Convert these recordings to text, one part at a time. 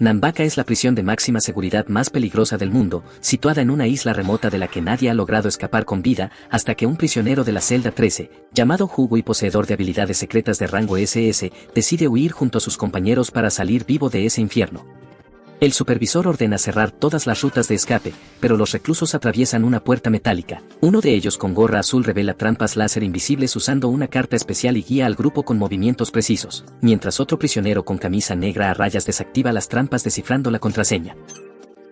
Nambaka es la prisión de máxima seguridad más peligrosa del mundo, situada en una isla remota de la que nadie ha logrado escapar con vida, hasta que un prisionero de la celda 13, llamado Hugo y poseedor de habilidades secretas de rango SS, decide huir junto a sus compañeros para salir vivo de ese infierno. El supervisor ordena cerrar todas las rutas de escape, pero los reclusos atraviesan una puerta metálica. Uno de ellos con gorra azul revela trampas láser invisibles usando una carta especial y guía al grupo con movimientos precisos, mientras otro prisionero con camisa negra a rayas desactiva las trampas descifrando la contraseña.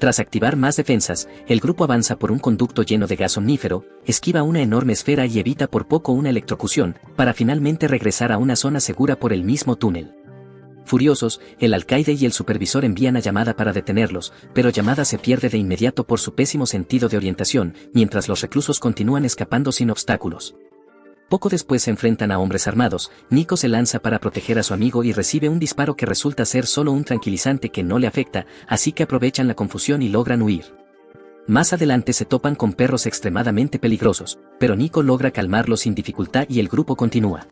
Tras activar más defensas, el grupo avanza por un conducto lleno de gas omnífero, esquiva una enorme esfera y evita por poco una electrocución, para finalmente regresar a una zona segura por el mismo túnel. Furiosos, el alcaide y el supervisor envían a Yamada para detenerlos, pero Yamada se pierde de inmediato por su pésimo sentido de orientación, mientras los reclusos continúan escapando sin obstáculos. Poco después se enfrentan a hombres armados. Nico se lanza para proteger a su amigo y recibe un disparo que resulta ser solo un tranquilizante que no le afecta, así que aprovechan la confusión y logran huir. Más adelante se topan con perros extremadamente peligrosos, pero Nico logra calmarlos sin dificultad y el grupo continúa.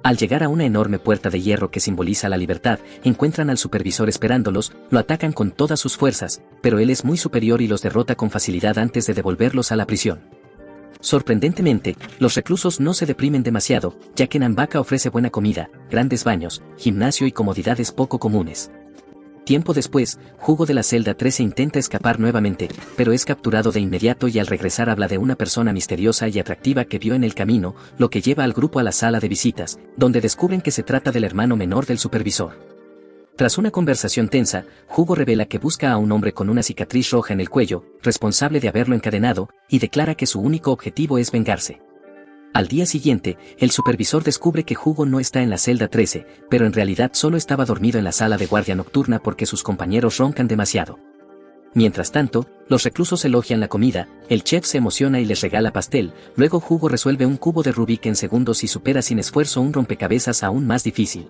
Al llegar a una enorme puerta de hierro que simboliza la libertad, encuentran al supervisor esperándolos, lo atacan con todas sus fuerzas, pero él es muy superior y los derrota con facilidad antes de devolverlos a la prisión. Sorprendentemente, los reclusos no se deprimen demasiado, ya que Nambaka ofrece buena comida, grandes baños, gimnasio y comodidades poco comunes. Tiempo después, Hugo de la celda 13 intenta escapar nuevamente, pero es capturado de inmediato y al regresar habla de una persona misteriosa y atractiva que vio en el camino, lo que lleva al grupo a la sala de visitas, donde descubren que se trata del hermano menor del supervisor. Tras una conversación tensa, Hugo revela que busca a un hombre con una cicatriz roja en el cuello, responsable de haberlo encadenado, y declara que su único objetivo es vengarse. Al día siguiente, el supervisor descubre que Hugo no está en la celda 13, pero en realidad solo estaba dormido en la sala de guardia nocturna porque sus compañeros roncan demasiado. Mientras tanto, los reclusos elogian la comida, el chef se emociona y les regala pastel, luego Hugo resuelve un cubo de Rubik en segundos y supera sin esfuerzo un rompecabezas aún más difícil.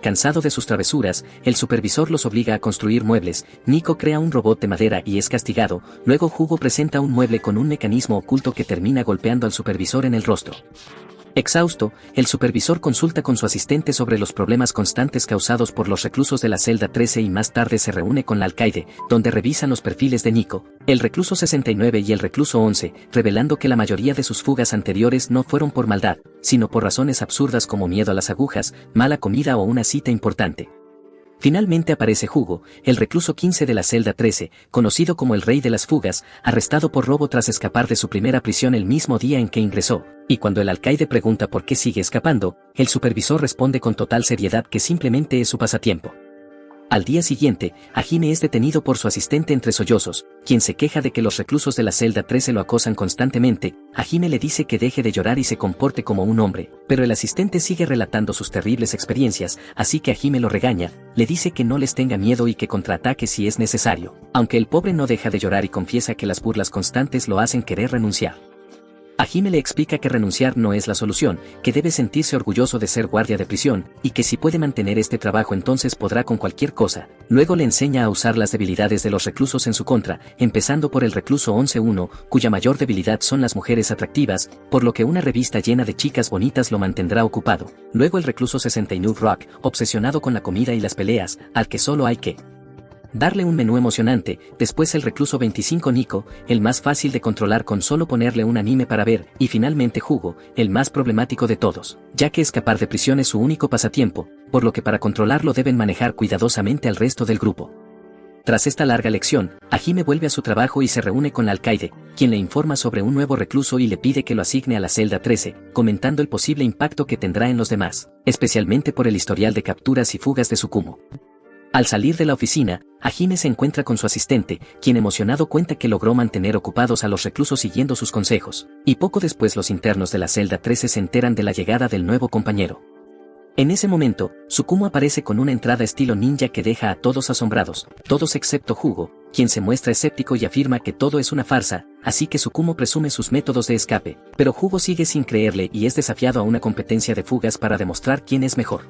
Cansado de sus travesuras, el supervisor los obliga a construir muebles. Nico crea un robot de madera y es castigado, luego Hugo presenta un mueble con un mecanismo oculto que termina golpeando al supervisor en el rostro. Exhausto, el supervisor consulta con su asistente sobre los problemas constantes causados por los reclusos de la celda 13 y más tarde se reúne con la alcaide, donde revisan los perfiles de Nico, el recluso 69 y el recluso 11, revelando que la mayoría de sus fugas anteriores no fueron por maldad, sino por razones absurdas como miedo a las agujas, mala comida o una cita importante. Finalmente aparece Hugo, el recluso 15 de la celda 13, conocido como el rey de las fugas, arrestado por robo tras escapar de su primera prisión el mismo día en que ingresó, y cuando el alcaide pregunta por qué sigue escapando, el supervisor responde con total seriedad que simplemente es su pasatiempo. Al día siguiente, Hajime es detenido por su asistente entre sollozos, quien se queja de que los reclusos de la celda 13 lo acosan constantemente. Hajime le dice que deje de llorar y se comporte como un hombre, pero el asistente sigue relatando sus terribles experiencias, así que Hajime lo regaña, le dice que no les tenga miedo y que contraataque si es necesario, aunque el pobre no deja de llorar y confiesa que las burlas constantes lo hacen querer renunciar. Hajime le explica que renunciar no es la solución, que debe sentirse orgulloso de ser guardia de prisión, y que si puede mantener este trabajo entonces podrá con cualquier cosa. Luego le enseña a usar las debilidades de los reclusos en su contra, empezando por el recluso 11-1, cuya mayor debilidad son las mujeres atractivas, por lo que una revista llena de chicas bonitas lo mantendrá ocupado. Luego el recluso 69 Rock, obsesionado con la comida y las peleas, al que solo hay que darle un menú emocionante. Después el recluso 25 Nico, el más fácil de controlar con solo ponerle un anime para ver, y finalmente Hugo, el más problemático de todos, ya que escapar de prisión es su único pasatiempo, por lo que para controlarlo deben manejar cuidadosamente al resto del grupo. Tras esta larga lección, Hajime vuelve a su trabajo y se reúne con la alcaide, quien le informa sobre un nuevo recluso y le pide que lo asigne a la celda 13, comentando el posible impacto que tendrá en los demás, especialmente por el historial de capturas y fugas de Tsukumo. Al salir de la oficina, Hajime se encuentra con su asistente, quien emocionado cuenta que logró mantener ocupados a los reclusos siguiendo sus consejos, y poco después los internos de la celda 13 se enteran de la llegada del nuevo compañero. En ese momento, Tsukumo aparece con una entrada estilo ninja que deja a todos asombrados, todos excepto Hugo, quien se muestra escéptico y afirma que todo es una farsa, así que Tsukumo presume sus métodos de escape, pero Hugo sigue sin creerle y es desafiado a una competencia de fugas para demostrar quién es mejor.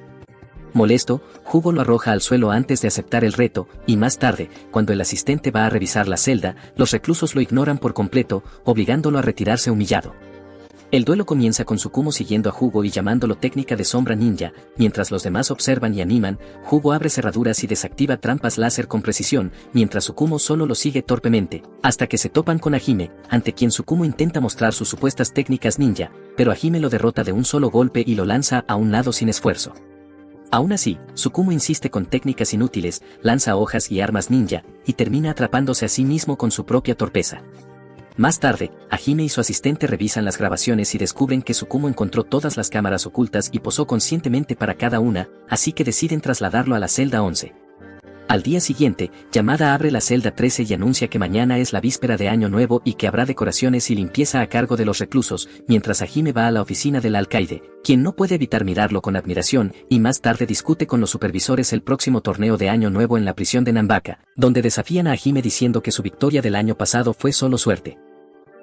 Molesto, Hugo lo arroja al suelo antes de aceptar el reto, y más tarde, cuando el asistente va a revisar la celda, los reclusos lo ignoran por completo, obligándolo a retirarse humillado. El duelo comienza con Tsukumo siguiendo a Hugo y llamándolo técnica de sombra ninja, mientras los demás observan y animan. Hugo abre cerraduras y desactiva trampas láser con precisión, mientras Tsukumo solo lo sigue torpemente, hasta que se topan con Hajime, ante quien Tsukumo intenta mostrar sus supuestas técnicas ninja, pero Hajime lo derrota de un solo golpe y lo lanza a un lado sin esfuerzo. Aún así, Tsukumo insiste con técnicas inútiles, lanza hojas y armas ninja, y termina atrapándose a sí mismo con su propia torpeza. Más tarde, Hajime y su asistente revisan las grabaciones y descubren que Tsukumo encontró todas las cámaras ocultas y posó conscientemente para cada una, así que deciden trasladarlo a la celda 11. Al día siguiente, Yamada abre la celda 13 y anuncia que mañana es la víspera de Año Nuevo y que habrá decoraciones y limpieza a cargo de los reclusos, mientras Hajime va a la oficina del alcaide, quien no puede evitar mirarlo con admiración, y más tarde discute con los supervisores el próximo torneo de Año Nuevo en la prisión de Nanbaka, donde desafían a Hajime diciendo que su victoria del año pasado fue solo suerte.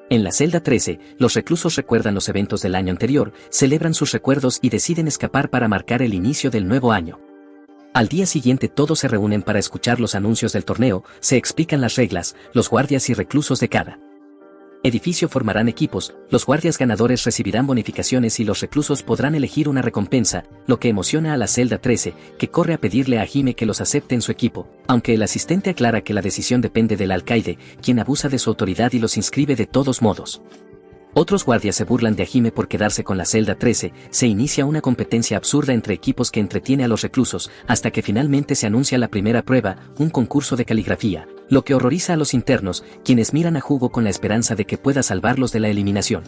En la celda 13, los reclusos recuerdan los eventos del año anterior, celebran sus recuerdos y deciden escapar para marcar el inicio del nuevo año. Al día siguiente todos se reúnen para escuchar los anuncios del torneo, se explican las reglas, los guardias y reclusos de cada edificio formarán equipos, los guardias ganadores recibirán bonificaciones y los reclusos podrán elegir una recompensa, lo que emociona a la celda 13, que corre a pedirle a Hajime que los acepte en su equipo, aunque el asistente aclara que la decisión depende del alcaide, quien abusa de su autoridad y los inscribe de todos modos. Otros guardias se burlan de Hajime por quedarse con la celda 13, se inicia una competencia absurda entre equipos que entretiene a los reclusos, hasta que finalmente se anuncia la primera prueba, un concurso de caligrafía, lo que horroriza a los internos, quienes miran a Hugo con la esperanza de que pueda salvarlos de la eliminación.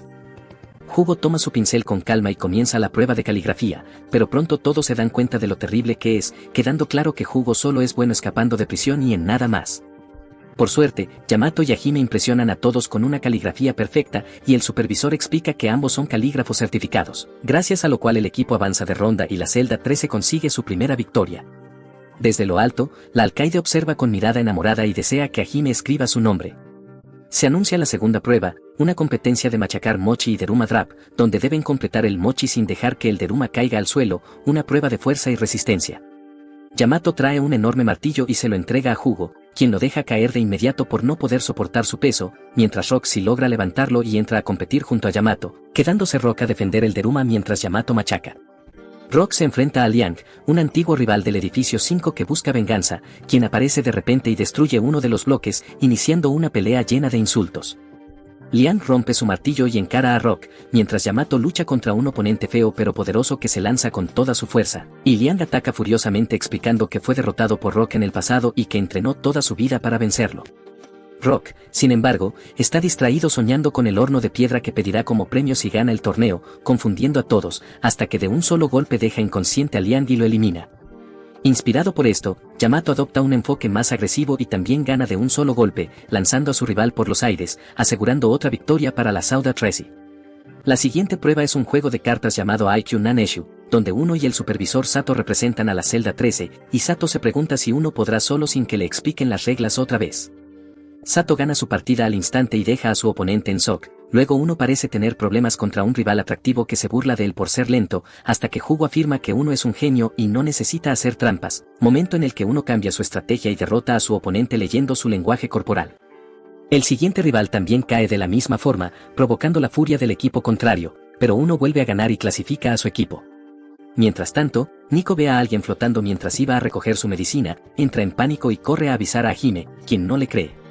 Hugo toma su pincel con calma y comienza la prueba de caligrafía, pero pronto todos se dan cuenta de lo terrible que es, quedando claro que Hugo solo es bueno escapando de prisión y en nada más. Por suerte, Yamato y Hajime impresionan a todos con una caligrafía perfecta y el supervisor explica que ambos son calígrafos certificados, gracias a lo cual el equipo avanza de ronda y la celda 13 consigue su primera victoria. Desde lo alto, la alcaide observa con mirada enamorada y desea que Hajime escriba su nombre. Se anuncia la segunda prueba, una competencia de machacar mochi y deruma drap, donde deben completar el mochi sin dejar que el deruma caiga al suelo, una prueba de fuerza y resistencia. Yamato trae un enorme martillo y se lo entrega a Hugo, quien lo deja caer de inmediato por no poder soportar su peso, mientras Roxy logra levantarlo y entra a competir junto a Yamato, quedándose Rock a defender el deruma mientras Yamato machaca. Rock se enfrenta a Liang, un antiguo rival del edificio 5 que busca venganza, quien aparece de repente y destruye uno de los bloques, iniciando una pelea llena de insultos. Liang rompe su martillo y encara a Rock, mientras Yamato lucha contra un oponente feo pero poderoso que se lanza con toda su fuerza, y Liang ataca furiosamente explicando que fue derrotado por Rock en el pasado y que entrenó toda su vida para vencerlo. Rock, sin embargo, está distraído soñando con el horno de piedra que pedirá como premio si gana el torneo, confundiendo a todos, hasta que de un solo golpe deja inconsciente a Liang y lo elimina. Inspirado por esto, Yamato adopta un enfoque más agresivo y también gana de un solo golpe, lanzando a su rival por los aires, asegurando otra victoria para la Sauda 13. La siguiente prueba es un juego de cartas llamado IQ Naneshu, donde uno y el supervisor Sato representan a la celda 13, y Sato se pregunta si uno podrá solo sin que le expliquen las reglas otra vez. Sato gana su partida al instante y deja a su oponente en shock. Luego uno parece tener problemas contra un rival atractivo que se burla de él por ser lento, hasta que Hugo afirma que uno es un genio y no necesita hacer trampas, momento en el que uno cambia su estrategia y derrota a su oponente leyendo su lenguaje corporal. El siguiente rival también cae de la misma forma, provocando la furia del equipo contrario, pero uno vuelve a ganar y clasifica a su equipo. Mientras tanto, Nico ve a alguien flotando mientras iba a recoger su medicina, entra en pánico y corre a avisar a Hajime, quien no le cree.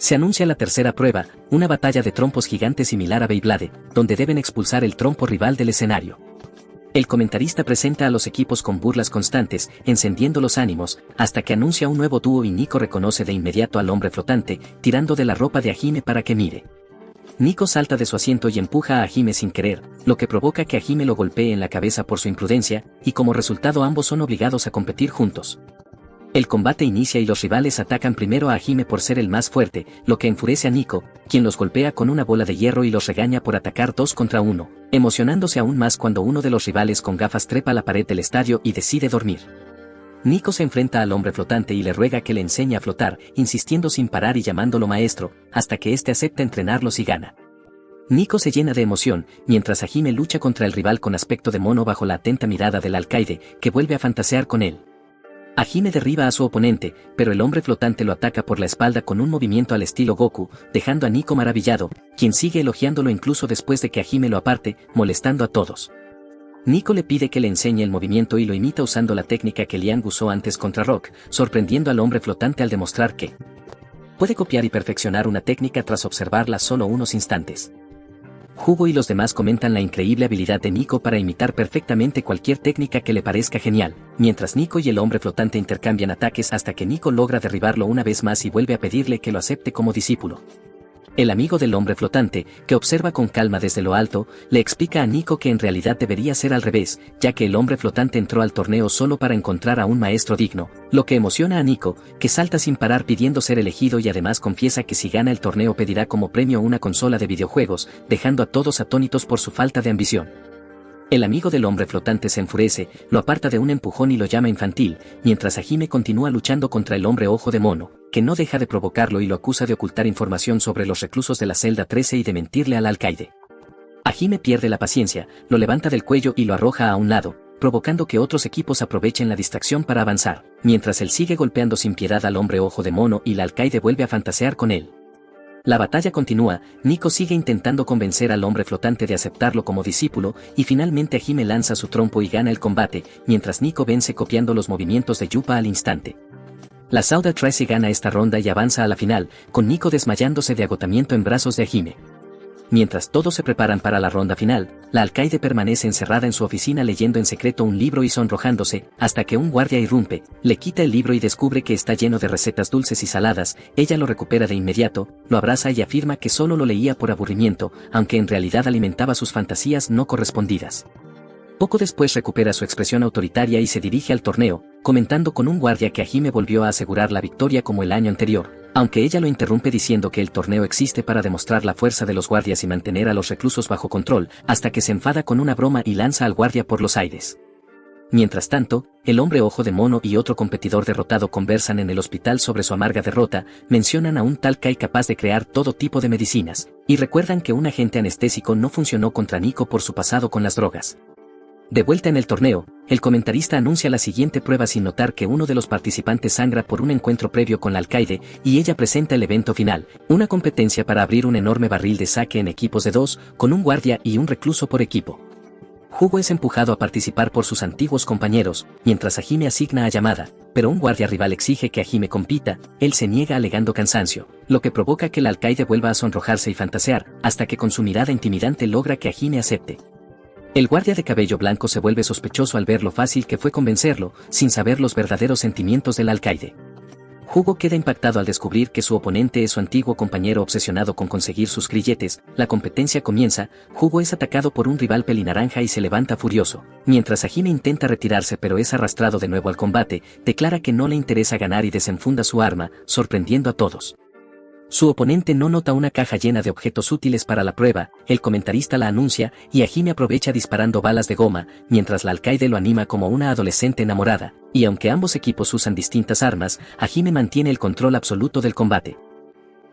Se anuncia la tercera prueba, una batalla de trompos gigantes similar a Beyblade, donde deben expulsar el trompo rival del escenario. El comentarista presenta a los equipos con burlas constantes, encendiendo los ánimos, hasta que anuncia un nuevo dúo y Nico reconoce de inmediato al hombre flotante, tirando de la ropa de Hajime para que mire. Nico salta de su asiento y empuja a Hajime sin querer, lo que provoca que Hajime lo golpee en la cabeza por su imprudencia, y como resultado ambos son obligados a competir juntos. El combate inicia y los rivales atacan primero a Hajime por ser el más fuerte, lo que enfurece a Nico, quien los golpea con una bola de hierro y los regaña por atacar 2 contra 1, emocionándose aún más cuando uno de los rivales con gafas trepa a la pared del estadio y decide dormir. Nico se enfrenta al hombre flotante y le ruega que le enseñe a flotar, insistiendo sin parar y llamándolo maestro, hasta que éste acepta entrenarlos y gana. Nico se llena de emoción, mientras Hajime lucha contra el rival con aspecto de mono bajo la atenta mirada del alcaide, que vuelve a fantasear con él. Hajime derriba a su oponente, pero el hombre flotante lo ataca por la espalda con un movimiento al estilo Goku, dejando a Nico maravillado, quien sigue elogiándolo incluso después de que Hajime lo aparte, molestando a todos. Nico le pide que le enseñe el movimiento y lo imita usando la técnica que Liang usó antes contra Rock, sorprendiendo al hombre flotante al demostrar que puede copiar y perfeccionar una técnica tras observarla solo unos instantes. Hugo y los demás comentan la increíble habilidad de Nico para imitar perfectamente cualquier técnica que le parezca genial, mientras Nico y el hombre flotante intercambian ataques hasta que Nico logra derribarlo una vez más y vuelve a pedirle que lo acepte como discípulo. El amigo del hombre flotante, que observa con calma desde lo alto, le explica a Nico que en realidad debería ser al revés, ya que el hombre flotante entró al torneo solo para encontrar a un maestro digno, lo que emociona a Nico, que salta sin parar pidiendo ser elegido y además confiesa que si gana el torneo pedirá como premio una consola de videojuegos, dejando a todos atónitos por su falta de ambición. El amigo del hombre flotante se enfurece, lo aparta de un empujón y lo llama infantil, mientras Hajime continúa luchando contra el hombre ojo de mono, que no deja de provocarlo y lo acusa de ocultar información sobre los reclusos de la celda 13 y de mentirle al alcaide. Hajime pierde la paciencia, lo levanta del cuello y lo arroja a un lado, provocando que otros equipos aprovechen la distracción para avanzar, mientras él sigue golpeando sin piedad al hombre ojo de mono y el alcaide vuelve a fantasear con él. La batalla continúa, Nico sigue intentando convencer al hombre flotante de aceptarlo como discípulo, y finalmente Hajime lanza su trompo y gana el combate, mientras Nico vence copiando los movimientos de Yupa al instante. La Sauda 13 gana esta ronda y avanza a la final, con Nico desmayándose de agotamiento en brazos de Hajime. Mientras todos se preparan para la ronda final, la alcaide permanece encerrada en su oficina leyendo en secreto un libro y sonrojándose, hasta que un guardia irrumpe, le quita el libro y descubre que está lleno de recetas dulces y saladas. Ella lo recupera de inmediato, lo abraza y afirma que solo lo leía por aburrimiento, aunque en realidad alimentaba sus fantasías no correspondidas. Poco después recupera su expresión autoritaria y se dirige al torneo, comentando con un guardia que Hajime volvió a asegurar la victoria como el año anterior, aunque ella lo interrumpe diciendo que el torneo existe para demostrar la fuerza de los guardias y mantener a los reclusos bajo control, hasta que se enfada con una broma y lanza al guardia por los aires. Mientras tanto, el hombre ojo de mono y otro competidor derrotado conversan en el hospital sobre su amarga derrota, mencionan a un tal Kai capaz de crear todo tipo de medicinas, y recuerdan que un agente anestésico no funcionó contra Nico por su pasado con las drogas. De vuelta en el torneo, el comentarista anuncia la siguiente prueba sin notar que uno de los participantes sangra por un encuentro previo con la alcaide, y ella presenta el evento final, una competencia para abrir un enorme barril de sake en equipos de 2, con un guardia y un recluso por equipo. Hugo es empujado a participar por sus antiguos compañeros, mientras Hajime asigna a Yamada, pero un guardia rival exige que Hajime compita, él se niega alegando cansancio, lo que provoca que el alcaide vuelva a sonrojarse y fantasear, hasta que con su mirada intimidante logra que Hajime acepte. El guardia de cabello blanco se vuelve sospechoso al ver lo fácil que fue convencerlo, sin saber los verdaderos sentimientos del alcaide. Hugo queda impactado al descubrir que su oponente es su antiguo compañero obsesionado con conseguir sus grilletes. La competencia comienza, Hugo es atacado por un rival pelinaranja y se levanta furioso. Mientras Hajime intenta retirarse pero es arrastrado de nuevo al combate, declara que no le interesa ganar y desenfunda su arma, sorprendiendo a todos. Su oponente no nota una caja llena de objetos útiles para la prueba, el comentarista la anuncia, y Hajime aprovecha disparando balas de goma, mientras la alcaide lo anima como una adolescente enamorada, y aunque ambos equipos usan distintas armas, Hajime mantiene el control absoluto del combate.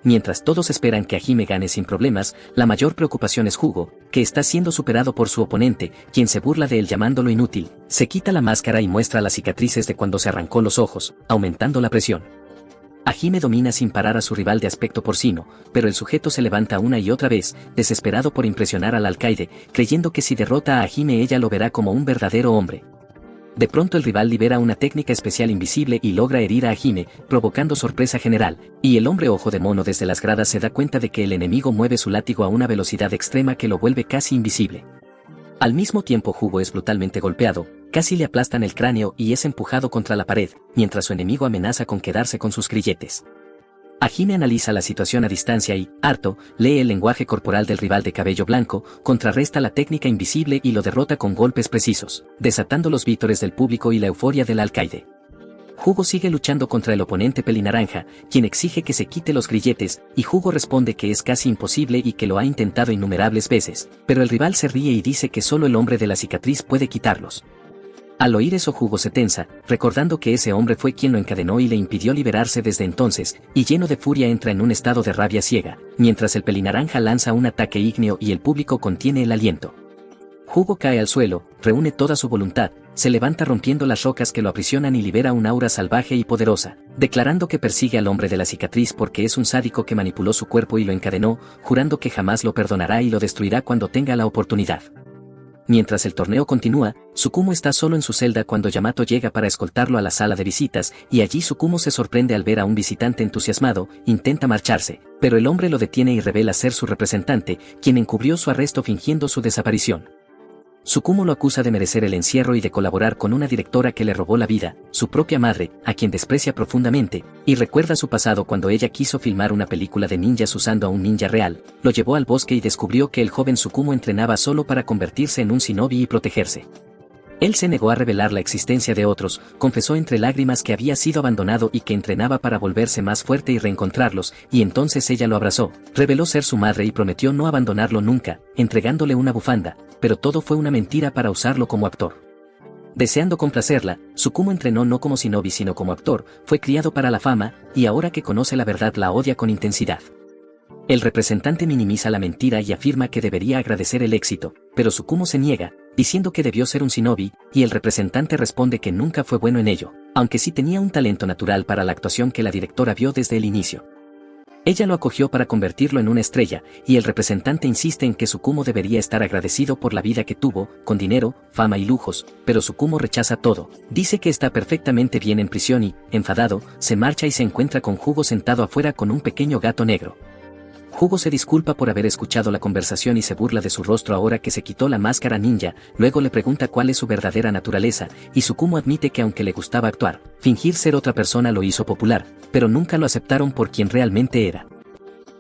Mientras todos esperan que Hajime gane sin problemas, la mayor preocupación es Hugo, que está siendo superado por su oponente, quien se burla de él llamándolo inútil, se quita la máscara y muestra las cicatrices de cuando se arrancó los ojos, aumentando la presión. Hajime domina sin parar a su rival de aspecto porcino, pero el sujeto se levanta una y otra vez, desesperado por impresionar al alcaide, creyendo que si derrota a Hajime ella lo verá como un verdadero hombre. De pronto el rival libera una técnica especial invisible y logra herir a Hajime, provocando sorpresa general, y el hombre ojo de mono desde las gradas se da cuenta de que el enemigo mueve su látigo a una velocidad extrema que lo vuelve casi invisible. Al mismo tiempo Hugo es brutalmente golpeado, casi le aplastan el cráneo y es empujado contra la pared, mientras su enemigo amenaza con quedarse con sus grilletes. Hajime analiza la situación a distancia y, harto, lee el lenguaje corporal del rival de cabello blanco, contrarresta la técnica invisible y lo derrota con golpes precisos, desatando los vítores del público y la euforia del alcaide. Hugo sigue luchando contra el oponente pelinaranja, quien exige que se quite los grilletes, y Hugo responde que es casi imposible y que lo ha intentado innumerables veces, pero el rival se ríe y dice que solo el hombre de la cicatriz puede quitarlos. Al oír eso Hugo se tensa, recordando que ese hombre fue quien lo encadenó y le impidió liberarse desde entonces, y lleno de furia entra en un estado de rabia ciega, mientras el pelinaranja lanza un ataque ígneo y el público contiene el aliento. Hugo cae al suelo, reúne toda su voluntad, se levanta rompiendo las rocas que lo aprisionan y libera un aura salvaje y poderosa, declarando que persigue al hombre de la cicatriz porque es un sádico que manipuló su cuerpo y lo encadenó, jurando que jamás lo perdonará y lo destruirá cuando tenga la oportunidad. Mientras el torneo continúa, Tsukumo está solo en su celda cuando Yamato llega para escoltarlo a la sala de visitas, y allí Tsukumo se sorprende al ver a un visitante entusiasmado, intenta marcharse, pero el hombre lo detiene y revela ser su representante, quien encubrió su arresto fingiendo su desaparición. Tsukumo lo acusa de merecer el encierro y de colaborar con una directora que le robó la vida, su propia madre, a quien desprecia profundamente, y recuerda su pasado cuando ella quiso filmar una película de ninjas usando a un ninja real, lo llevó al bosque y descubrió que el joven Tsukumo entrenaba solo para convertirse en un shinobi y protegerse. Él se negó a revelar la existencia de otros, confesó entre lágrimas que había sido abandonado y que entrenaba para volverse más fuerte y reencontrarlos, y entonces ella lo abrazó, reveló ser su madre y prometió no abandonarlo nunca, entregándole una bufanda, pero todo fue una mentira para usarlo como actor. Deseando complacerla, Tsukumo entrenó no como shinobi sino como actor, fue criado para la fama, y ahora que conoce la verdad la odia con intensidad. El representante minimiza la mentira y afirma que debería agradecer el éxito, pero Tsukumo se niega, diciendo que debió ser un shinobi, y el representante responde que nunca fue bueno en ello, aunque sí tenía un talento natural para la actuación que la directora vio desde el inicio. Ella lo acogió para convertirlo en una estrella, y el representante insiste en que Tsukumo debería estar agradecido por la vida que tuvo, con dinero, fama y lujos, pero Tsukumo rechaza todo, dice que está perfectamente bien en prisión y, enfadado, se marcha y se encuentra con Hugo sentado afuera con un pequeño gato negro. Hugo se disculpa por haber escuchado la conversación y se burla de su rostro ahora que se quitó la máscara ninja, luego le pregunta cuál es su verdadera naturaleza, y Tsukumo admite que aunque le gustaba actuar, fingir ser otra persona lo hizo popular, pero nunca lo aceptaron por quien realmente era.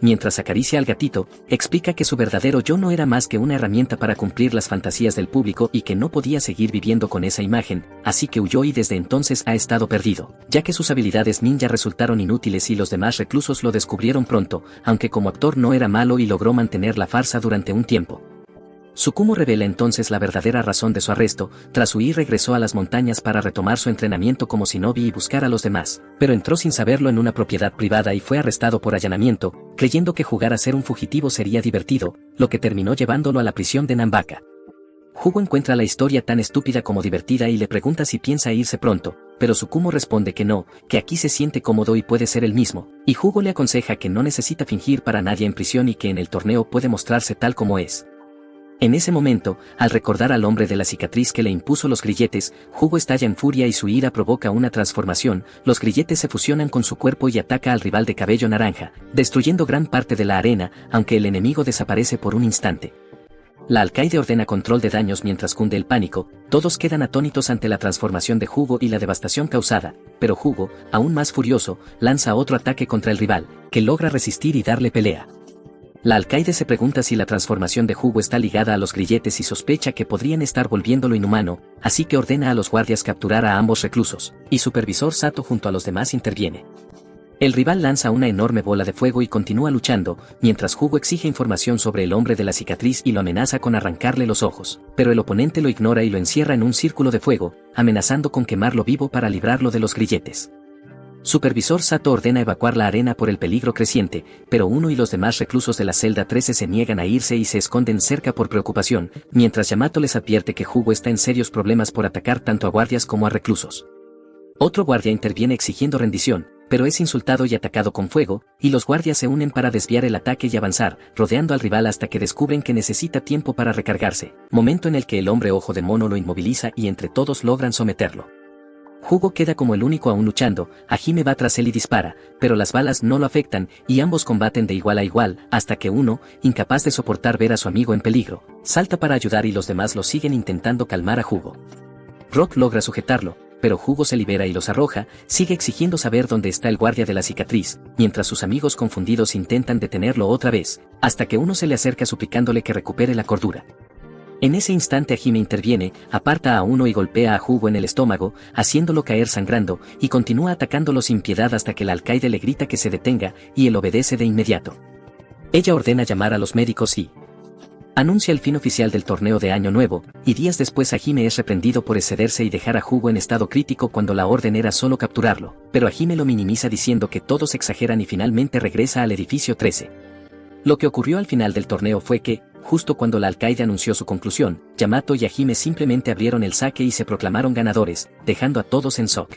Mientras acaricia al gatito, explica que su verdadero yo no era más que una herramienta para cumplir las fantasías del público y que no podía seguir viviendo con esa imagen, así que huyó y desde entonces ha estado perdido, ya que sus habilidades ninja resultaron inútiles y los demás reclusos lo descubrieron pronto, aunque como actor no era malo y logró mantener la farsa durante un tiempo. Tsukumo revela entonces la verdadera razón de su arresto, tras huir regresó a las montañas para retomar su entrenamiento como shinobi y buscar a los demás, pero entró sin saberlo en una propiedad privada y fue arrestado por allanamiento, creyendo que jugar a ser un fugitivo sería divertido, lo que terminó llevándolo a la prisión de Nambaka. Hugo encuentra la historia tan estúpida como divertida y le pregunta si piensa irse pronto, pero Tsukumo responde que no, que aquí se siente cómodo y puede ser el mismo, y Hugo le aconseja que no necesita fingir para nadie en prisión y que en el torneo puede mostrarse tal como es. En ese momento, al recordar al hombre de la cicatriz que le impuso los grilletes, Hugo estalla en furia y su ira provoca una transformación, los grilletes se fusionan con su cuerpo y ataca al rival de cabello naranja, destruyendo gran parte de la arena, aunque el enemigo desaparece por un instante. La alcaide ordena control de daños mientras cunde el pánico, todos quedan atónitos ante la transformación de Hugo y la devastación causada, pero Hugo, aún más furioso, lanza otro ataque contra el rival, que logra resistir y darle pelea. La alcaide se pregunta si la transformación de Hugo está ligada a los grilletes y sospecha que podrían estar volviéndolo inhumano, así que ordena a los guardias capturar a ambos reclusos, y supervisor Sato junto a los demás interviene. El rival lanza una enorme bola de fuego y continúa luchando, mientras Hugo exige información sobre el hombre de la cicatriz y lo amenaza con arrancarle los ojos, pero el oponente lo ignora y lo encierra en un círculo de fuego, amenazando con quemarlo vivo para librarlo de los grilletes. Supervisor Sato ordena evacuar la arena por el peligro creciente, pero uno y los demás reclusos de la celda 13 se niegan a irse y se esconden cerca por preocupación, mientras Yamato les advierte que Hugo está en serios problemas por atacar tanto a guardias como a reclusos. Otro guardia interviene exigiendo rendición, pero es insultado y atacado con fuego, y los guardias se unen para desviar el ataque y avanzar, rodeando al rival hasta que descubren que necesita tiempo para recargarse, momento en el que el hombre ojo de mono lo inmoviliza y entre todos logran someterlo. Hugo queda como el único aún luchando, Hajime va tras él y dispara, pero las balas no lo afectan, y ambos combaten de igual a igual, hasta que uno, incapaz de soportar ver a su amigo en peligro, salta para ayudar y los demás lo siguen intentando calmar a Hugo. Rock logra sujetarlo, pero Hugo se libera y los arroja, sigue exigiendo saber dónde está el guardia de la cicatriz, mientras sus amigos confundidos intentan detenerlo otra vez, hasta que uno se le acerca suplicándole que recupere la cordura. En ese instante Hajime interviene, aparta a uno y golpea a Hugo en el estómago, haciéndolo caer sangrando, y continúa atacándolo sin piedad hasta que el alcaide le grita que se detenga, y él obedece de inmediato. Ella ordena llamar a los médicos y anuncia el fin oficial del torneo de Año Nuevo, y días después Hajime es reprendido por excederse y dejar a Hugo en estado crítico cuando la orden era solo capturarlo, pero Hajime lo minimiza diciendo que todos exageran y finalmente regresa al edificio 13. Lo que ocurrió al final del torneo fue que justo cuando la alcaide anunció su conclusión, Yamato y Hajime simplemente abrieron el saque y se proclamaron ganadores, dejando a todos en shock.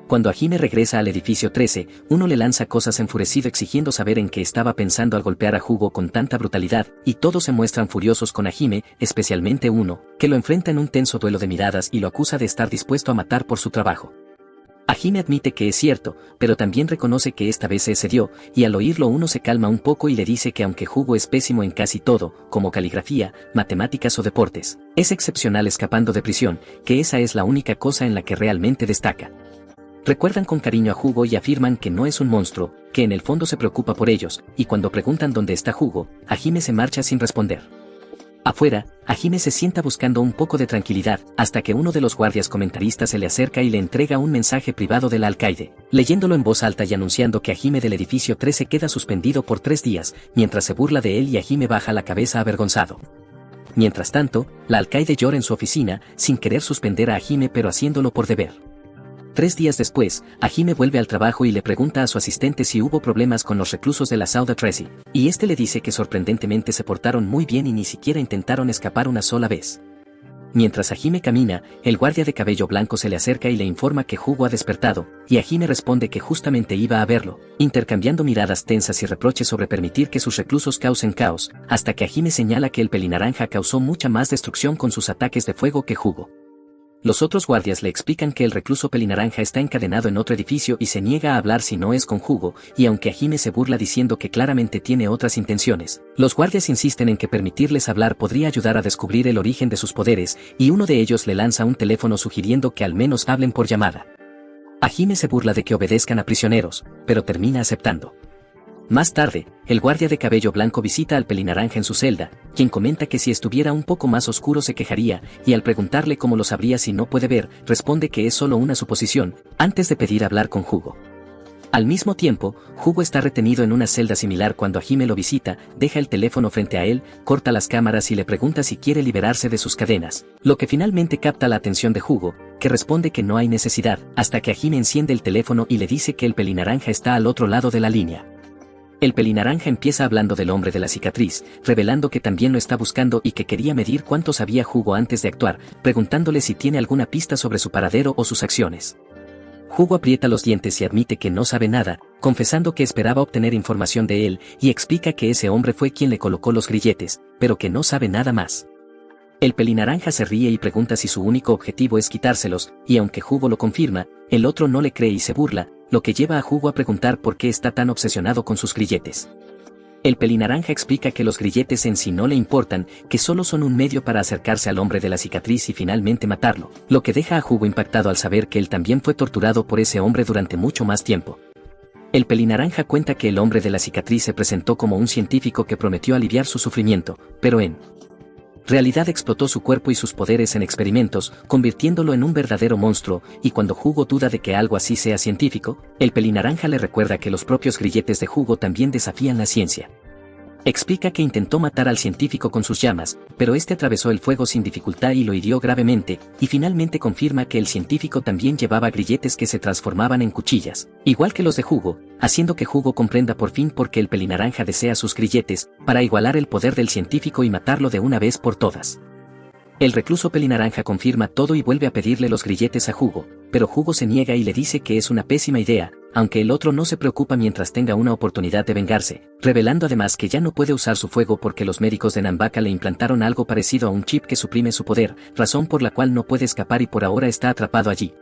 Cuando Hajime regresa al edificio 13, uno le lanza cosas enfurecido exigiendo saber en qué estaba pensando al golpear a Hugo con tanta brutalidad, y todos se muestran furiosos con Hajime, especialmente uno, que lo enfrenta en un tenso duelo de miradas y lo acusa de estar dispuesto a matar por su trabajo. Hajime admite que es cierto, pero también reconoce que esta vez se excedió, y al oírlo uno se calma un poco y le dice que aunque Hugo es pésimo en casi todo, como caligrafía, matemáticas o deportes, es excepcional escapando de prisión, que esa es la única cosa en la que realmente destaca. Recuerdan con cariño a Hugo y afirman que no es un monstruo, que en el fondo se preocupa por ellos, y cuando preguntan dónde está Hugo, Hajime se marcha sin responder. Afuera, Hajime se sienta buscando un poco de tranquilidad, hasta que uno de los guardias comentaristas se le acerca y le entrega un mensaje privado del alcaide, leyéndolo en voz alta y anunciando que Hajime del edificio 13 queda suspendido por 3 días, mientras se burla de él y Hajime baja la cabeza avergonzado. Mientras tanto, la alcaide llora en su oficina, sin querer suspender a Hajime pero haciéndolo por deber. 3 días después, Hajime vuelve al trabajo y le pregunta a su asistente si hubo problemas con los reclusos de la Sauda 13, y este le dice que sorprendentemente se portaron muy bien y ni siquiera intentaron escapar una sola vez. Mientras Hajime camina, el guardia de cabello blanco se le acerca y le informa que Hugo ha despertado, y Hajime responde que justamente iba a verlo, intercambiando miradas tensas y reproches sobre permitir que sus reclusos causen caos, hasta que Hajime señala que el pelinaranja causó mucha más destrucción con sus ataques de fuego que Hugo. Los otros guardias le explican que el recluso pelinaranja está encadenado en otro edificio y se niega a hablar si no es con Hugo, y aunque Hajime se burla diciendo que claramente tiene otras intenciones, los guardias insisten en que permitirles hablar podría ayudar a descubrir el origen de sus poderes, y uno de ellos le lanza un teléfono sugiriendo que al menos hablen por llamada. Hajime se burla de que obedezcan a prisioneros, pero termina aceptando. Más tarde, el guardia de cabello blanco visita al pelinaranja en su celda, quien comenta que si estuviera un poco más oscuro se quejaría, y al preguntarle cómo lo sabría si no puede ver, responde que es solo una suposición, antes de pedir hablar con Hugo. Al mismo tiempo, Hugo está retenido en una celda similar cuando Hajime lo visita, deja el teléfono frente a él, corta las cámaras y le pregunta si quiere liberarse de sus cadenas, lo que finalmente capta la atención de Hugo, que responde que no hay necesidad, hasta que Hajime enciende el teléfono y le dice que el pelinaranja está al otro lado de la línea. El pelinaranja empieza hablando del hombre de la cicatriz, revelando que también lo está buscando y que quería medir cuánto sabía Hugo antes de actuar, preguntándole si tiene alguna pista sobre su paradero o sus acciones. Hugo aprieta los dientes y admite que no sabe nada, confesando que esperaba obtener información de él, y explica que ese hombre fue quien le colocó los grilletes, pero que no sabe nada más. El pelinaranja se ríe y pregunta si su único objetivo es quitárselos, y aunque Hugo lo confirma, el otro no le cree y se burla, lo que lleva a Hugo a preguntar por qué está tan obsesionado con sus grilletes. El pelinaranja explica que los grilletes en sí no le importan, que solo son un medio para acercarse al hombre de la cicatriz y finalmente matarlo, lo que deja a Hugo impactado al saber que él también fue torturado por ese hombre durante mucho más tiempo. El pelinaranja cuenta que el hombre de la cicatriz se presentó como un científico que prometió aliviar su sufrimiento, pero en realidad explotó su cuerpo y sus poderes en experimentos, convirtiéndolo en un verdadero monstruo, y cuando Hugo duda de que algo así sea científico, el pelinaranja le recuerda que los propios grilletes de Hugo también desafían la ciencia. Explica que intentó matar al científico con sus llamas, pero este atravesó el fuego sin dificultad y lo hirió gravemente, y finalmente confirma que el científico también llevaba grilletes que se transformaban en cuchillas, igual que los de Hugo, haciendo que Hugo comprenda por fin por qué el pelinaranja desea sus grilletes, para igualar el poder del científico y matarlo de una vez por todas. El recluso pelinaranja confirma todo y vuelve a pedirle los grilletes a Hugo, pero Hugo se niega y le dice que es una pésima idea, aunque el otro no se preocupa mientras tenga una oportunidad de vengarse, revelando además que ya no puede usar su fuego porque los médicos de Nanbaka le implantaron algo parecido a un chip que suprime su poder, razón por la cual no puede escapar y por ahora está atrapado allí.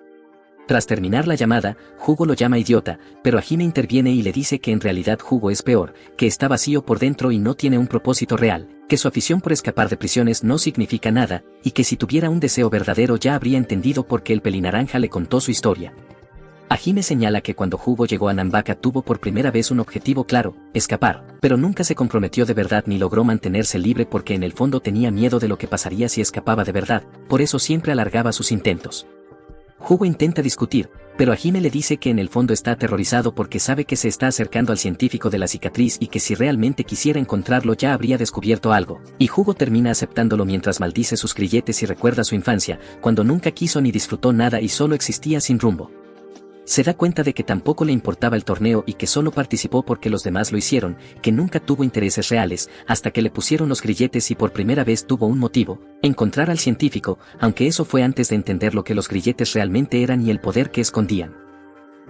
Tras terminar la llamada, Hugo lo llama idiota, pero Hajime interviene y le dice que en realidad Hugo es peor, que está vacío por dentro y no tiene un propósito real, que su afición por escapar de prisiones no significa nada, y que si tuviera un deseo verdadero ya habría entendido por qué el pelinaranja le contó su historia. Hajime señala que cuando Hugo llegó a Nanbaka tuvo por primera vez un objetivo claro, escapar, pero nunca se comprometió de verdad ni logró mantenerse libre porque en el fondo tenía miedo de lo que pasaría si escapaba de verdad, por eso siempre alargaba sus intentos. Hugo intenta discutir, pero Hajime le dice que en el fondo está aterrorizado porque sabe que se está acercando al científico de la cicatriz y que si realmente quisiera encontrarlo ya habría descubierto algo, y Hugo termina aceptándolo mientras maldice sus grilletes y recuerda su infancia, cuando nunca quiso ni disfrutó nada y solo existía sin rumbo. Se da cuenta de que tampoco le importaba el torneo y que solo participó porque los demás lo hicieron, que nunca tuvo intereses reales, hasta que le pusieron los grilletes y por primera vez tuvo un motivo: encontrar al científico, aunque eso fue antes de entender lo que los grilletes realmente eran y el poder que escondían.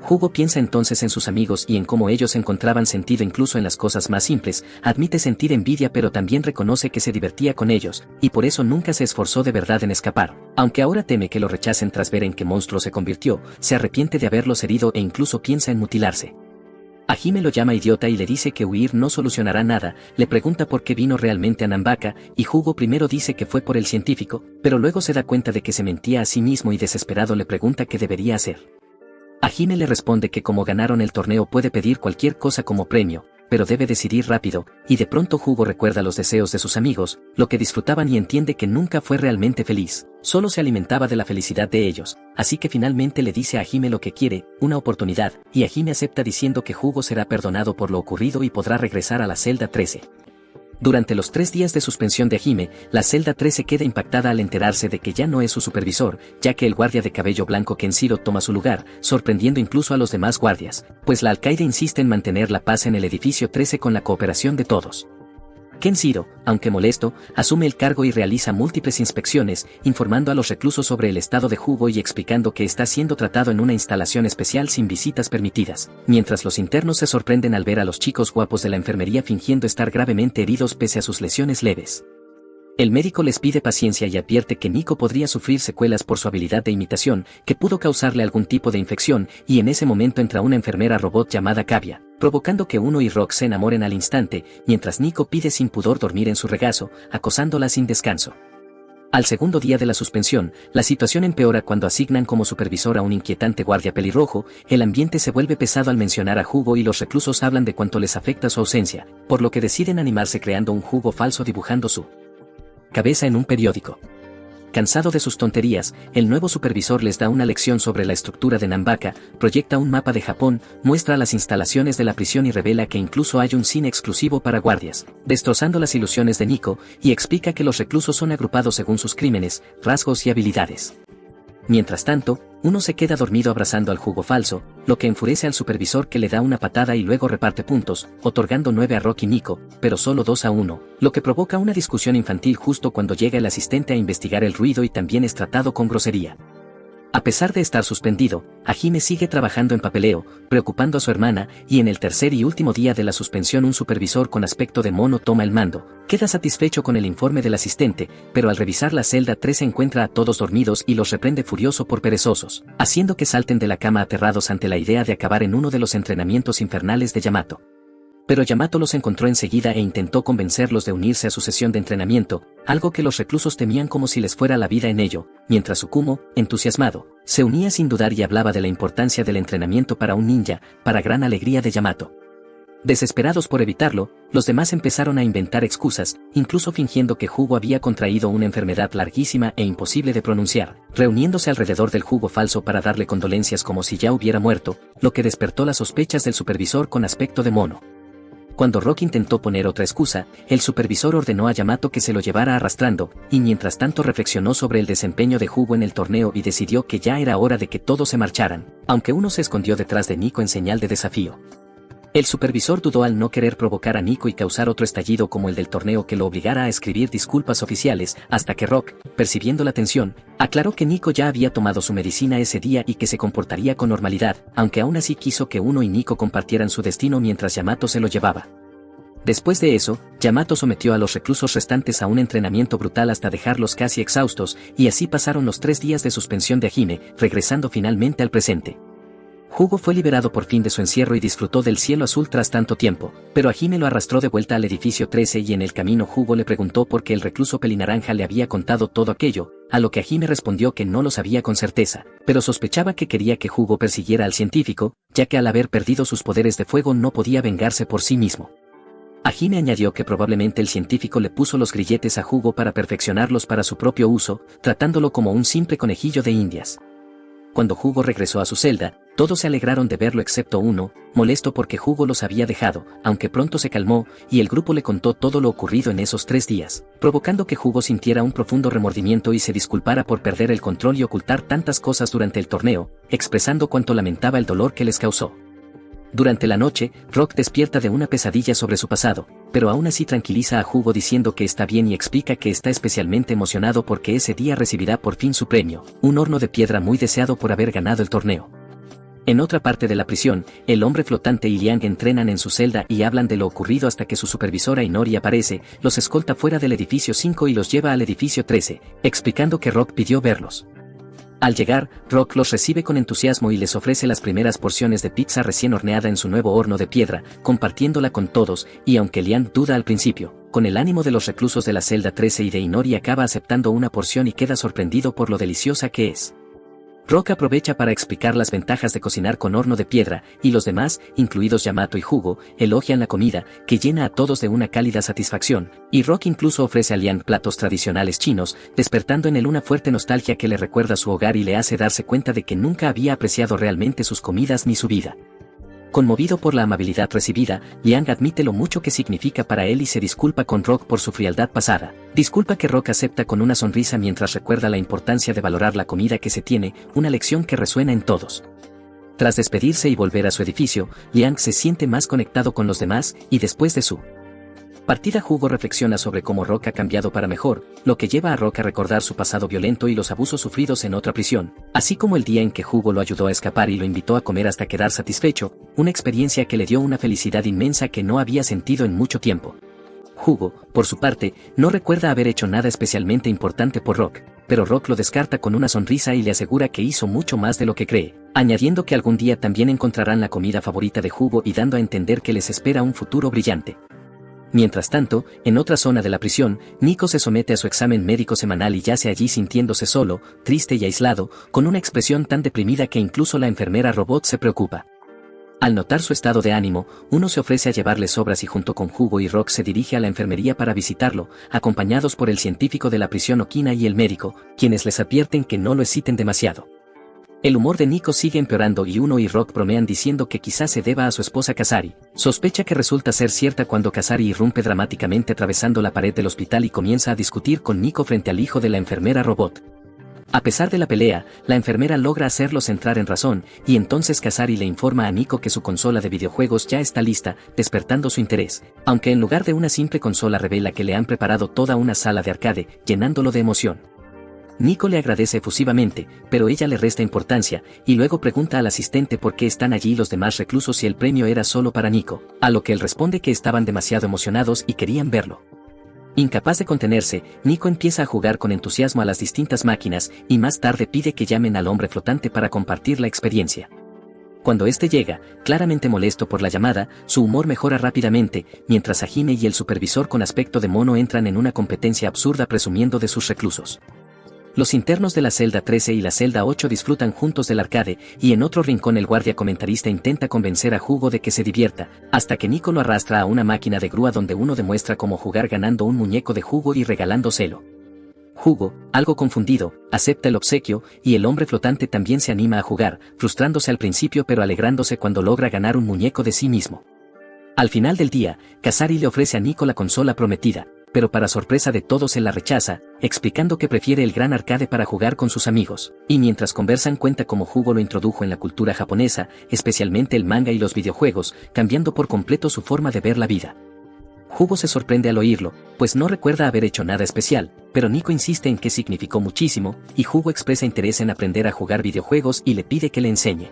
Hugo piensa entonces en sus amigos y en cómo ellos encontraban sentido incluso en las cosas más simples, admite sentir envidia pero también reconoce que se divertía con ellos, y por eso nunca se esforzó de verdad en escapar. Aunque ahora teme que lo rechacen tras ver en qué monstruo se convirtió, se arrepiente de haberlos herido e incluso piensa en mutilarse. Hajime lo llama idiota y le dice que huir no solucionará nada, le pregunta por qué vino realmente a Nambaka, y Hugo primero dice que fue por el científico, pero luego se da cuenta de que se mentía a sí mismo y desesperado le pregunta qué debería hacer. Hajime le responde que como ganaron el torneo puede pedir cualquier cosa como premio, pero debe decidir rápido, y de pronto Hugo recuerda los deseos de sus amigos, lo que disfrutaban y entiende que nunca fue realmente feliz, solo se alimentaba de la felicidad de ellos, así que finalmente le dice a Hajime lo que quiere, una oportunidad, y Hajime acepta diciendo que Hugo será perdonado por lo ocurrido y podrá regresar a la celda 13. Durante los 3 días de suspensión de Hajime, la celda 13 queda impactada al enterarse de que ya no es su supervisor, ya que el guardia de cabello blanco Kenshiro toma su lugar, sorprendiendo incluso a los demás guardias, pues la alcaide insiste en mantener la paz en el edificio 13 con la cooperación de todos. Kenshiro, aunque molesto, asume el cargo y realiza múltiples inspecciones, informando a los reclusos sobre el estado de Hugo y explicando que está siendo tratado en una instalación especial sin visitas permitidas, mientras los internos se sorprenden al ver a los chicos guapos de la enfermería fingiendo estar gravemente heridos pese a sus lesiones leves. El médico les pide paciencia y advierte que Nico podría sufrir secuelas por su habilidad de imitación, que pudo causarle algún tipo de infección, y en ese momento entra una enfermera robot llamada Kavya, provocando que Uno y Rock se enamoren al instante, mientras Nico pide sin pudor dormir en su regazo, acosándola sin descanso. Al segundo día de la suspensión, la situación empeora cuando asignan como supervisor a un inquietante guardia pelirrojo, el ambiente se vuelve pesado al mencionar a Hugo y los reclusos hablan de cuánto les afecta su ausencia, por lo que deciden animarse creando un Hugo falso dibujando su cabeza en un periódico. Cansado de sus tonterías, el nuevo supervisor les da una lección sobre la estructura de Nambaka, proyecta un mapa de Japón, muestra las instalaciones de la prisión y revela que incluso hay un cine exclusivo para guardias, destrozando las ilusiones de Nico, y explica que los reclusos son agrupados según sus crímenes, rasgos y habilidades. Mientras tanto, Uno se queda dormido abrazando al Hugo falso, lo que enfurece al supervisor que le da una patada y luego reparte puntos, otorgando 9 a Rock y Nico, pero solo 2 a Uno, lo que provoca una discusión infantil justo cuando llega el asistente a investigar el ruido y también es tratado con grosería. A pesar de estar suspendido, Hajime sigue trabajando en papeleo, preocupando a su hermana, y en el tercer y último día de la suspensión un supervisor con aspecto de mono toma el mando, queda satisfecho con el informe del asistente, pero al revisar la celda 3 encuentra a todos dormidos y los reprende furioso por perezosos, haciendo que salten de la cama aterrados ante la idea de acabar en uno de los entrenamientos infernales de Yamato. Pero Yamato los encontró enseguida e intentó convencerlos de unirse a su sesión de entrenamiento, algo que los reclusos temían como si les fuera la vida en ello, mientras Tsukumo, entusiasmado, se unía sin dudar y hablaba de la importancia del entrenamiento para un ninja, para gran alegría de Yamato. Desesperados por evitarlo, los demás empezaron a inventar excusas, incluso fingiendo que Hugo había contraído una enfermedad larguísima e imposible de pronunciar, reuniéndose alrededor del Hugo falso para darle condolencias como si ya hubiera muerto, lo que despertó las sospechas del supervisor con aspecto de mono. Cuando Rock intentó poner otra excusa, el supervisor ordenó a Yamato que se lo llevara arrastrando, y mientras tanto reflexionó sobre el desempeño de Hugo en el torneo y decidió que ya era hora de que todos se marcharan, aunque uno se escondió detrás de Nico en señal de desafío. El supervisor dudó al no querer provocar a Nico y causar otro estallido como el del torneo que lo obligara a escribir disculpas oficiales, hasta que Rock, percibiendo la tensión, aclaró que Nico ya había tomado su medicina ese día y que se comportaría con normalidad, aunque aún así quiso que Uno y Nico compartieran su destino mientras Yamato se lo llevaba. Después de eso, Yamato sometió a los reclusos restantes a un entrenamiento brutal hasta dejarlos casi exhaustos, y así pasaron los 3 días de suspensión de Hajime, regresando finalmente al presente. Hugo fue liberado por fin de su encierro y disfrutó del cielo azul tras tanto tiempo, pero Hajime lo arrastró de vuelta al edificio 13 y en el camino Hugo le preguntó por qué el recluso pelinaranja le había contado todo aquello, a lo que Hajime respondió que no lo sabía con certeza, pero sospechaba que quería que Hugo persiguiera al científico, ya que al haber perdido sus poderes de fuego no podía vengarse por sí mismo. Hajime añadió que probablemente el científico le puso los grilletes a Hugo para perfeccionarlos para su propio uso, tratándolo como un simple conejillo de indias. Cuando Hugo regresó a su celda, todos se alegraron de verlo excepto uno, molesto porque Hugo los había dejado, aunque pronto se calmó, y el grupo le contó todo lo ocurrido en esos 3 días, provocando que Hugo sintiera un profundo remordimiento y se disculpara por perder el control y ocultar tantas cosas durante el torneo, expresando cuánto lamentaba el dolor que les causó. Durante la noche, Rock despierta de una pesadilla sobre su pasado, pero aún así tranquiliza a Hugo diciendo que está bien y explica que está especialmente emocionado porque ese día recibirá por fin su premio, un horno de piedra muy deseado por haber ganado el torneo. En otra parte de la prisión, el hombre flotante y Liang entrenan en su celda y hablan de lo ocurrido hasta que su supervisora Inori aparece, los escolta fuera del edificio 5 y los lleva al edificio 13, explicando que Rock pidió verlos. Al llegar, Rock los recibe con entusiasmo y les ofrece las primeras porciones de pizza recién horneada en su nuevo horno de piedra, compartiéndola con todos, y aunque Liang duda al principio, con el ánimo de los reclusos de la celda 13 y de Inori acaba aceptando una porción y queda sorprendido por lo deliciosa que es. Rock aprovecha para explicar las ventajas de cocinar con horno de piedra, y los demás, incluidos Yamato y Hugo, elogian la comida, que llena a todos de una cálida satisfacción, y Rock incluso ofrece a Liang platos tradicionales chinos, despertando en él una fuerte nostalgia que le recuerda su hogar y le hace darse cuenta de que nunca había apreciado realmente sus comidas ni su vida. Conmovido por la amabilidad recibida, Liang admite lo mucho que significa para él y se disculpa con Rock por su frialdad pasada. Disculpa que Rock acepta con una sonrisa mientras recuerda la importancia de valorar la comida que se tiene, una lección que resuena en todos. Tras despedirse y volver a su edificio, Liang se siente más conectado con los demás, y después de su partida Hugo reflexiona sobre cómo Rock ha cambiado para mejor, lo que lleva a Rock a recordar su pasado violento y los abusos sufridos en otra prisión, así como el día en que Hugo lo ayudó a escapar y lo invitó a comer hasta quedar satisfecho, una experiencia que le dio una felicidad inmensa que no había sentido en mucho tiempo. Hugo, por su parte, no recuerda haber hecho nada especialmente importante por Rock, pero Rock lo descarta con una sonrisa y le asegura que hizo mucho más de lo que cree, añadiendo que algún día también encontrarán la comida favorita de Hugo y dando a entender que les espera un futuro brillante. Mientras tanto, en otra zona de la prisión, Nico se somete a su examen médico semanal y yace allí sintiéndose solo, triste y aislado, con una expresión tan deprimida que incluso la enfermera robot se preocupa. Al notar su estado de ánimo, uno se ofrece a llevarle sobras y junto con Hugo y Rock se dirige a la enfermería para visitarlo, acompañados por el científico de la prisión Okina y el médico, quienes les advierten que no lo exciten demasiado. El humor de Nico sigue empeorando y Uno y Rock bromean diciendo que quizás se deba a su esposa Kasari. Sospecha que resulta ser cierta cuando Kasari irrumpe dramáticamente atravesando la pared del hospital y comienza a discutir con Nico frente al hijo de la enfermera robot. A pesar de la pelea, la enfermera logra hacerlos entrar en razón, y entonces Kasari le informa a Nico que su consola de videojuegos ya está lista, despertando su interés, aunque en lugar de una simple consola revela que le han preparado toda una sala de arcade, llenándolo de emoción. Nico le agradece efusivamente, pero ella le resta importancia, y luego pregunta al asistente por qué están allí los demás reclusos si el premio era solo para Nico, a lo que él responde que estaban demasiado emocionados y querían verlo. Incapaz de contenerse, Nico empieza a jugar con entusiasmo a las distintas máquinas, y más tarde pide que llamen al hombre flotante para compartir la experiencia. Cuando este llega, claramente molesto por la llamada, su humor mejora rápidamente, mientras Hajime y el supervisor con aspecto de mono entran en una competencia absurda presumiendo de sus reclusos. Los internos de la celda 13 y la celda 8 disfrutan juntos del arcade, y en otro rincón el guardia comentarista intenta convencer a Hugo de que se divierta, hasta que Nico lo arrastra a una máquina de grúa donde uno demuestra cómo jugar ganando un muñeco de Hugo y regalándoselo. Hugo, algo confundido, acepta el obsequio, y el hombre flotante también se anima a jugar, frustrándose al principio pero alegrándose cuando logra ganar un muñeco de sí mismo. Al final del día, Kasari le ofrece a Nico la consola prometida, pero para sorpresa de todos él la rechaza, explicando que prefiere el gran arcade para jugar con sus amigos, y mientras conversan cuenta cómo Hugo lo introdujo en la cultura japonesa, especialmente el manga y los videojuegos, cambiando por completo su forma de ver la vida. Hugo se sorprende al oírlo, pues no recuerda haber hecho nada especial, pero Nico insiste en que significó muchísimo, y Hugo expresa interés en aprender a jugar videojuegos y le pide que le enseñe.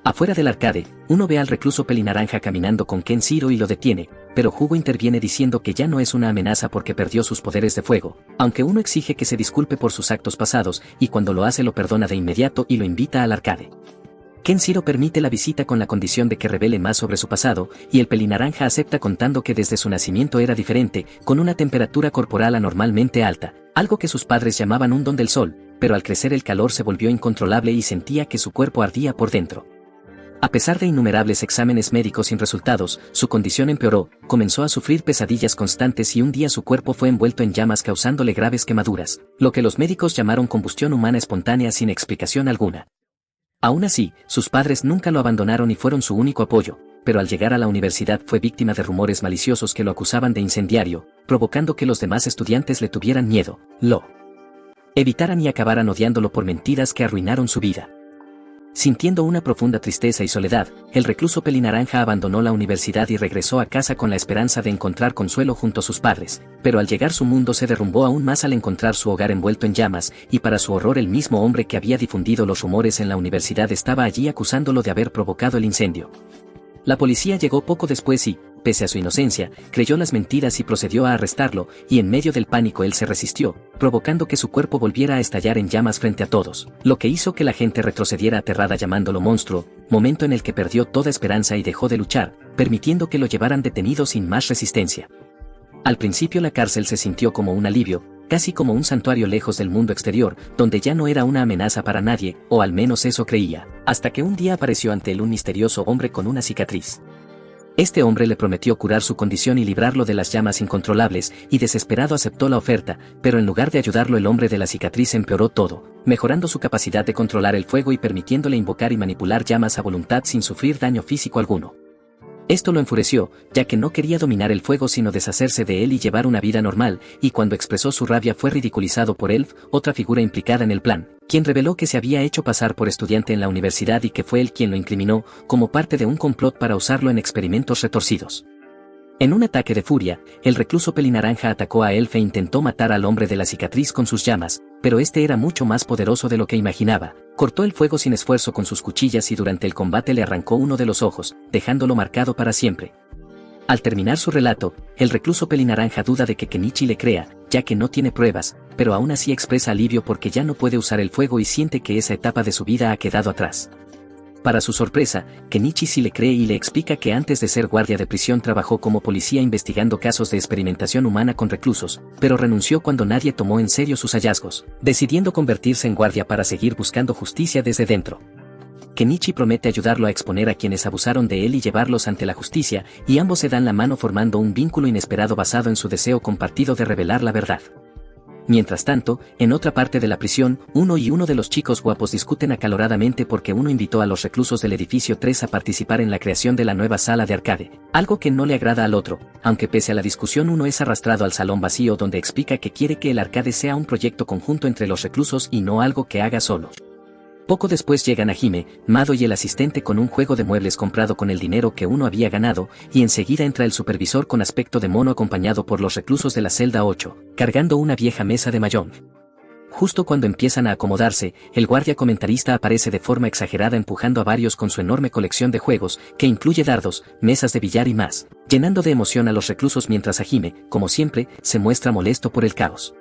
Afuera del arcade, uno ve al recluso pelinaranja caminando con Kenshiro y lo detiene, pero Hugo interviene diciendo que ya no es una amenaza porque perdió sus poderes de fuego, aunque uno exige que se disculpe por sus actos pasados, y cuando lo hace lo perdona de inmediato y lo invita al arcade. Kenshiro permite la visita con la condición de que revele más sobre su pasado, y el pelinaranja acepta contando que desde su nacimiento era diferente, con una temperatura corporal anormalmente alta, algo que sus padres llamaban un don del sol, pero al crecer el calor se volvió incontrolable y sentía que su cuerpo ardía por dentro. A pesar de innumerables exámenes médicos sin resultados, su condición empeoró, comenzó a sufrir pesadillas constantes y un día su cuerpo fue envuelto en llamas causándole graves quemaduras, lo que los médicos llamaron combustión humana espontánea sin explicación alguna. Aún así, sus padres nunca lo abandonaron y fueron su único apoyo, pero al llegar a la universidad fue víctima de rumores maliciosos que lo acusaban de incendiario, provocando que los demás estudiantes le tuvieran miedo, lo evitaran y acabaran odiándolo por mentiras que arruinaron su vida. Sintiendo una profunda tristeza y soledad, el recluso Pelinaranja abandonó la universidad y regresó a casa con la esperanza de encontrar consuelo junto a sus padres, pero al llegar su mundo se derrumbó aún más al encontrar su hogar envuelto en llamas, y para su horror el mismo hombre que había difundido los rumores en la universidad estaba allí acusándolo de haber provocado el incendio. La policía llegó poco después y, pese a su inocencia, creyó las mentiras y procedió a arrestarlo, y en medio del pánico él se resistió, provocando que su cuerpo volviera a estallar en llamas frente a todos, lo que hizo que la gente retrocediera aterrada llamándolo monstruo, momento en el que perdió toda esperanza y dejó de luchar, permitiendo que lo llevaran detenido sin más resistencia. Al principio la cárcel se sintió como un alivio, casi como un santuario lejos del mundo exterior, donde ya no era una amenaza para nadie, o al menos eso creía, hasta que un día apareció ante él un misterioso hombre con una cicatriz. Este hombre le prometió curar su condición y librarlo de las llamas incontrolables, y desesperado aceptó la oferta, pero en lugar de ayudarlo el hombre de la cicatriz empeoró todo, mejorando su capacidad de controlar el fuego y permitiéndole invocar y manipular llamas a voluntad sin sufrir daño físico alguno. Esto lo enfureció, ya que no quería dominar el fuego sino deshacerse de él y llevar una vida normal, y cuando expresó su rabia fue ridiculizado por Elf, otra figura implicada en el plan, quien reveló que se había hecho pasar por estudiante en la universidad y que fue él quien lo incriminó, como parte de un complot para usarlo en experimentos retorcidos. En un ataque de furia, el recluso Pelinaranja atacó a Elf e intentó matar al hombre de la cicatriz con sus llamas, pero este era mucho más poderoso de lo que imaginaba. Cortó el fuego sin esfuerzo con sus cuchillas y durante el combate le arrancó uno de los ojos, dejándolo marcado para siempre. Al terminar su relato, el recluso Pelinaranja duda de que Kenichi le crea, ya que no tiene pruebas, pero aún así expresa alivio porque ya no puede usar el fuego y siente que esa etapa de su vida ha quedado atrás. Para su sorpresa, Kenichi sí le cree y le explica que antes de ser guardia de prisión trabajó como policía investigando casos de experimentación humana con reclusos, pero renunció cuando nadie tomó en serio sus hallazgos, decidiendo convertirse en guardia para seguir buscando justicia desde dentro. Kenichi promete ayudarlo a exponer a quienes abusaron de él y llevarlos ante la justicia, y ambos se dan la mano formando un vínculo inesperado basado en su deseo compartido de revelar la verdad. Mientras tanto, en otra parte de la prisión, uno de los chicos guapos discuten acaloradamente porque uno invitó a los reclusos del edificio 3 a participar en la creación de la nueva sala de arcade, algo que no le agrada al otro, aunque pese a la discusión uno es arrastrado al salón vacío donde explica que quiere que el arcade sea un proyecto conjunto entre los reclusos y no algo que haga solo. Poco después llegan a Hime, Mado y el asistente con un juego de muebles comprado con el dinero que uno había ganado, y enseguida entra el supervisor con aspecto de mono acompañado por los reclusos de la celda 8, cargando una vieja mesa de mahjong. Justo cuando empiezan a acomodarse, el guardia comentarista aparece de forma exagerada empujando a varios con su enorme colección de juegos, que incluye dardos, mesas de billar y más, llenando de emoción a los reclusos mientras Hime, como siempre, se muestra molesto por el caos.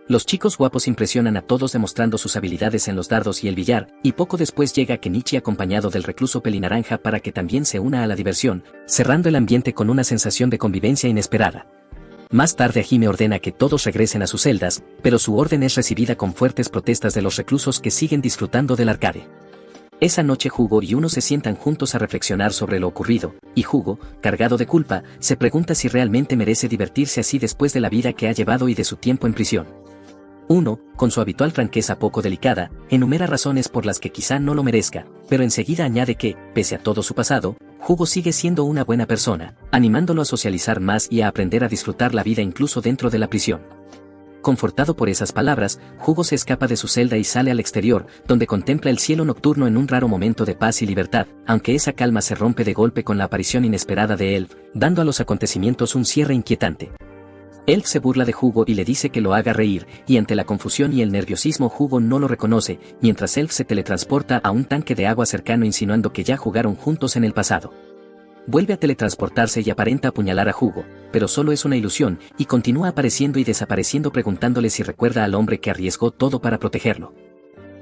Los chicos guapos impresionan a todos demostrando sus habilidades en los dardos y el billar, y poco después llega Kenichi acompañado del recluso Pelinaranja para que también se una a la diversión, cerrando el ambiente con una sensación de convivencia inesperada. Más tarde Hime ordena que todos regresen a sus celdas, pero su orden es recibida con fuertes protestas de los reclusos que siguen disfrutando del arcade. Esa noche Hugo y uno se sientan juntos a reflexionar sobre lo ocurrido, y Hugo, cargado de culpa, se pregunta si realmente merece divertirse así después de la vida que ha llevado y de su tiempo en prisión. Uno, con su habitual franqueza poco delicada, enumera razones por las que quizá no lo merezca, pero enseguida añade que, pese a todo su pasado, Hugo sigue siendo una buena persona, animándolo a socializar más y a aprender a disfrutar la vida incluso dentro de la prisión. Confortado por esas palabras, Hugo se escapa de su celda y sale al exterior, donde contempla el cielo nocturno en un raro momento de paz y libertad, aunque esa calma se rompe de golpe con la aparición inesperada de Elf, dando a los acontecimientos un cierre inquietante. Elf se burla de Hugo y le dice que lo haga reír, y ante la confusión y el nerviosismo Hugo no lo reconoce, mientras Elf se teletransporta a un tanque de agua cercano insinuando que ya jugaron juntos en el pasado. Vuelve a teletransportarse y aparenta apuñalar a Hugo, pero solo es una ilusión, y continúa apareciendo y desapareciendo preguntándole si recuerda al hombre que arriesgó todo para protegerlo.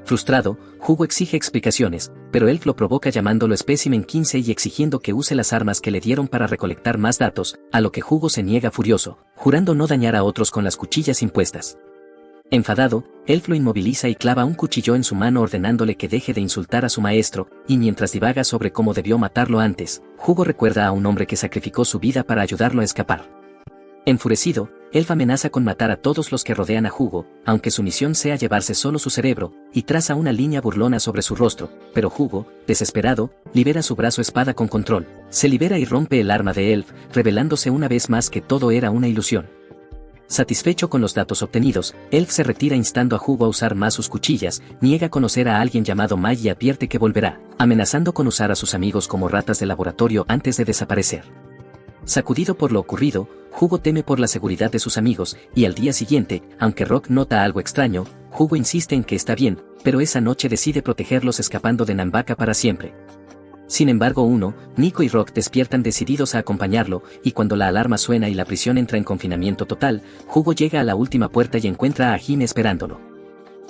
Frustrado, Hugo exige explicaciones, pero Elf lo provoca llamándolo Espécimen 15 y exigiendo que use las armas que le dieron para recolectar más datos, a lo que Hugo se niega furioso, jurando no dañar a otros con las cuchillas impuestas. Enfadado, Elf lo inmoviliza y clava un cuchillo en su mano ordenándole que deje de insultar a su maestro, y mientras divaga sobre cómo debió matarlo antes, Hugo recuerda a un hombre que sacrificó su vida para ayudarlo a escapar. Enfurecido, Elf amenaza con matar a todos los que rodean a Hugo, aunque su misión sea llevarse solo su cerebro, y traza una línea burlona sobre su rostro, pero Hugo, desesperado, libera su brazo espada con control, se libera y rompe el arma de Elf, revelándose una vez más que todo era una ilusión. Satisfecho con los datos obtenidos, Elf se retira instando a Hugo a usar más sus cuchillas, niega conocer a alguien llamado Mai y advierte que volverá, amenazando con usar a sus amigos como ratas de laboratorio antes de desaparecer. Sacudido por lo ocurrido, Hugo teme por la seguridad de sus amigos, y al día siguiente, aunque Rock nota algo extraño, Hugo insiste en que está bien, pero esa noche decide protegerlos escapando de Nambaka para siempre. Sin embargo Nico y Rock despiertan decididos a acompañarlo, y cuando la alarma suena y la prisión entra en confinamiento total, Hugo llega a la última puerta y encuentra a Hime esperándolo.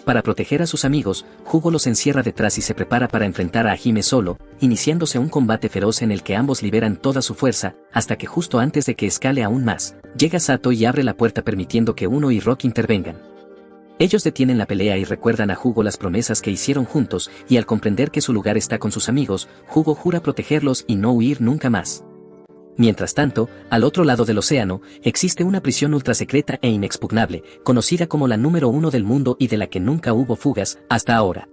Para proteger a sus amigos, Hugo los encierra detrás y se prepara para enfrentar a Hime solo, iniciándose un combate feroz en el que ambos liberan toda su fuerza, hasta que justo antes de que escale aún más, llega Sato y abre la puerta permitiendo que y Rock intervengan. Ellos detienen la pelea y recuerdan a Hugo las promesas que hicieron juntos, y al comprender que su lugar está con sus amigos, Hugo jura protegerlos y no huir nunca más. Mientras tanto, al otro lado del océano, existe una prisión ultrasecreta e inexpugnable, conocida como la número 1 del mundo y de la que nunca hubo fugas, hasta ahora.